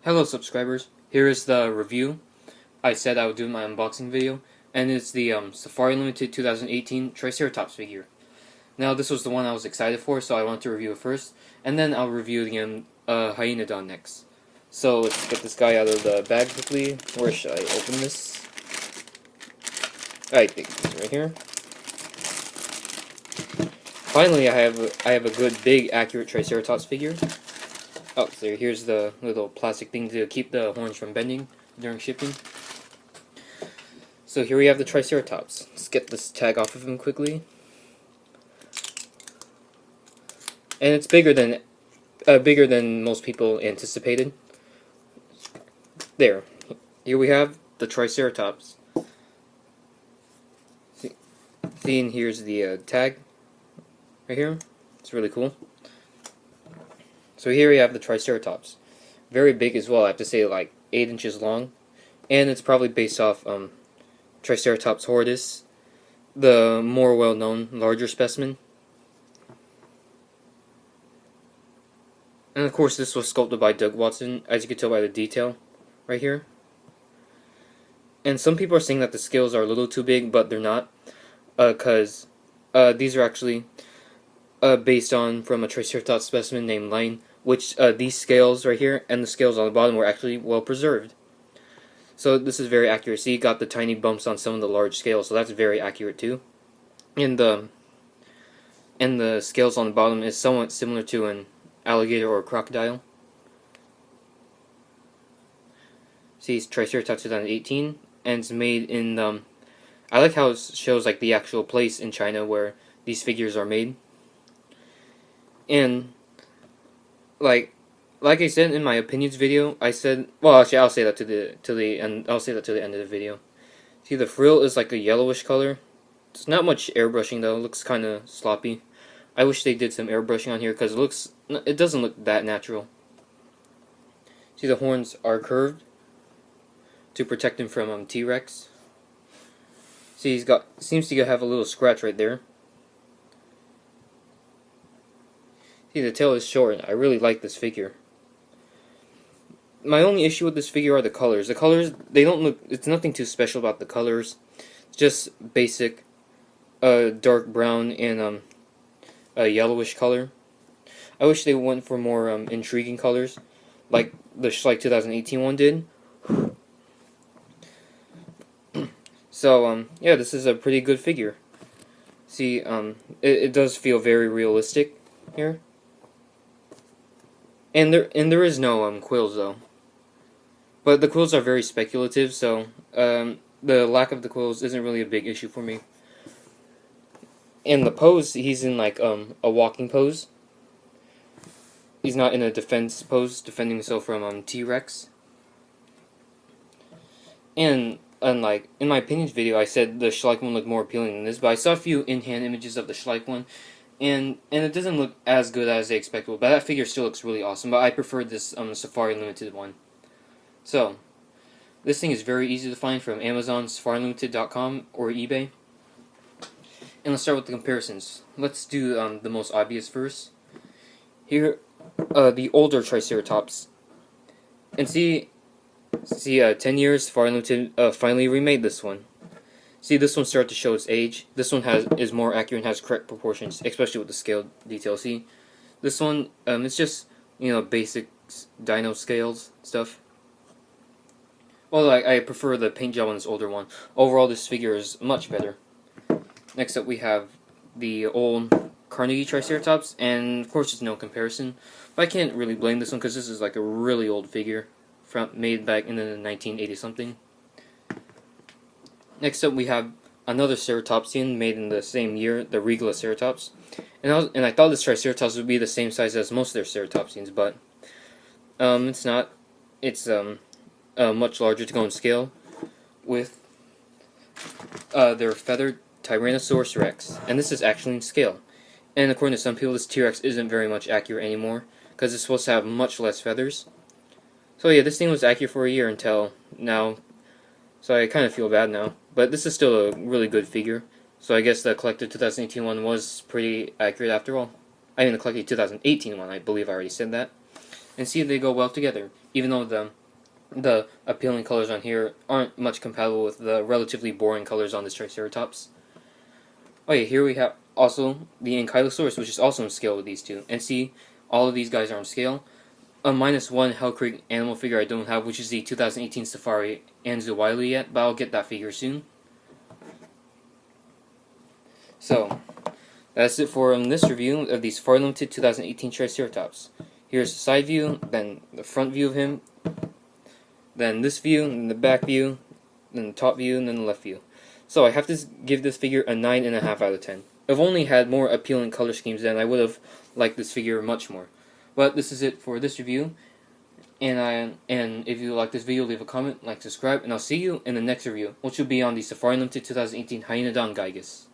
Hello subscribers, here is the review I said I would do in my unboxing video, and it's the Safari Limited 2018 Triceratops figure. Now this was the one I was excited for, so I wanted to review it first, and then I'll review the Hyaenodon next. So let's get this guy out of the bag quickly. Where should I open this? I think it's right here. Finally I have a good big accurate Triceratops figure. Oh, so here's the little plastic thing to keep the horns from bending during shipping. So here we have the Triceratops. Let's get this tag off of him quickly. And it's bigger than most people anticipated. There. Here we have the Triceratops. See, and here's the tag right here. It's really cool. So here we have the Triceratops. Very big as well, I have to say, like 8 inches long. And it's probably based off Triceratops horridus, the more well-known, larger specimen. And of course this was sculpted by Doug Watson, as you can tell by the detail right here. And some people are saying that the scales are a little too big, but they're not, because these are actually based on from a Triceratops specimen named Lane, which these scales right here and the scales on the bottom were actually well preserved. So this is very accurate. See, you got the tiny bumps on some of the large scales, so that's very accurate too. And the scales on the bottom is somewhat similar to an alligator or a crocodile. See, it's Triceratops 2018, and it's made in I like how it shows like the actual place in China where these figures are made. And like I said in my opinions video, I said, well, actually I'll say that to the end. I'll say that to the end of the video. See, the frill is like a yellowish color. It's not much airbrushing though. It looks kind of sloppy. I wish they did some airbrushing on here because it doesn't look that natural. See, the horns are curved to protect him from T-Rex. See, seems to have a little scratch right there. See, the tail is short. I really like this figure. My only issue with this figure are the colors. The colors, they don't look, it's nothing too special about the colors. It's just basic dark brown and a yellowish color. I wish they went for more intriguing colors, like the Schleich 2018 one did. So, yeah, this is a pretty good figure. See, it does feel very realistic here. And there is no quills though, but the quills are very speculative, so the lack of the quills isn't really a big issue for me. And the pose, he's in like a walking pose. He's not in a defense pose, defending himself from T-Rex. And like in my opinions video, I said the Schleich one looked more appealing than this, but I saw a few in-hand images of the Schleich one. And it doesn't look as good as they expected, but that figure still looks really awesome. But I prefer this Safari Limited one. So, this thing is very easy to find from Amazon, SafariLimited.com, or eBay. And let's start with the comparisons. Let's do the most obvious first. Here, the older Triceratops. And see, 10 years, Safari Limited finally remade this one. See, this one started to show its age. This one is more accurate and has correct proportions, especially with the scale detail. See, this one, it's just, basic dino scales stuff. Well, I prefer the paint job on this older one. Overall, this figure is much better. Next up, we have the old Carnegie Triceratops, and of course, there's no comparison. But I can't really blame this one because this is like a really old figure made back in the 1980-something. Next up, we have another Ceratopsian made in the same year, the Regaloceratops. And I thought this Triceratops would be the same size as most of their Ceratopsians, but it's not. It's much larger to go in scale with their feathered Tyrannosaurus Rex. And this is actually in scale. And according to some people, this T-Rex isn't very much accurate anymore because it's supposed to have much less feathers. So yeah, this thing was accurate for a year until now. So I kind of feel bad now. But this is still a really good figure. So I guess the collected 2018 one was pretty accurate after all. I mean the collected 2018 one, I believe I already said that. and see if they go well together, even though the appealing colors on here aren't much compatible with the relatively boring colors on this Triceratops. Okay, here we have also the Ankylosaurus, which is also in scale with these two. And see, all of these guys are on scale. A -1 Hell Creek animal figure I don't have, which is the 2018 Safari Anzu Wiley yet, but I'll get that figure soon. So, that's it for this review of the Safari Limited 2018 Triceratops. Here's the side view, then the front view of him, then this view, and the back view, then the top view, and then the left view. So I have to give this figure a 9.5 out of 10. I've only had more appealing color schemes than I would have liked this figure much more. But this is it for this review. And if you like this video, leave a comment, like, subscribe, and I'll see you in the next review, which will be on the Safari Limited 2018 Hyaenodon Gigas.